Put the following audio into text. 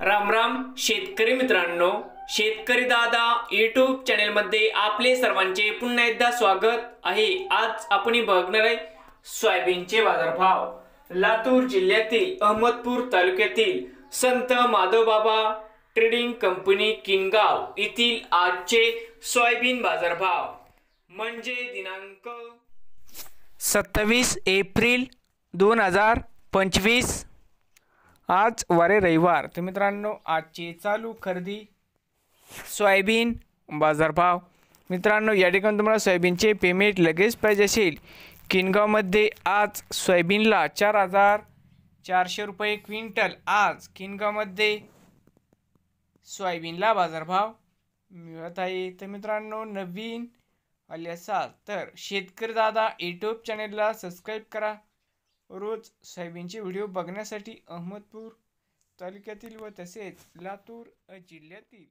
राम राम शेतकरी मित्रांनो, शेतकरी दादा यूट्यूब चॅनलमध्ये आपले सर्वांचे पुन्हा एकदा स्वागत आहे। आज आपण बघणार आहे सोयाबीनचे बाजारभाव। लातूर जिल्ह्यातील अहमदपूर तालुक्यातील संत माधवबाबा ट्रेडिंग कंपनी किनगाव येथील आजचे सोयाबीन बाजारभाव म्हणजे दिनांक 27 एप्रिल 2025। आज वारे रविवार। तर मित्रांनो, आजची चालू खरेदी सोयाबीन बाजारभाव। मित्रांनो, या ठिकाणी तुम्हाला सोयाबीनचे पेमेंट लगेच पाहिजे असेल, किनगावमध्ये आज सोयाबीनला 4400 रुपये क्विंटल आज किनगावमध्ये सोयाबीनला बाजारभाव मिळत आहे। तर मित्रांनो, नवीन आले असाल तर शेतकरी दादा यूट्यूब चॅनलला सबस्क्राईब करा। रोज सोयाबीनचे व्हिडिओ बघण्यासाठी अहमदपूर तालुक्यातील व तसेच लातूर जिल्ह्यातील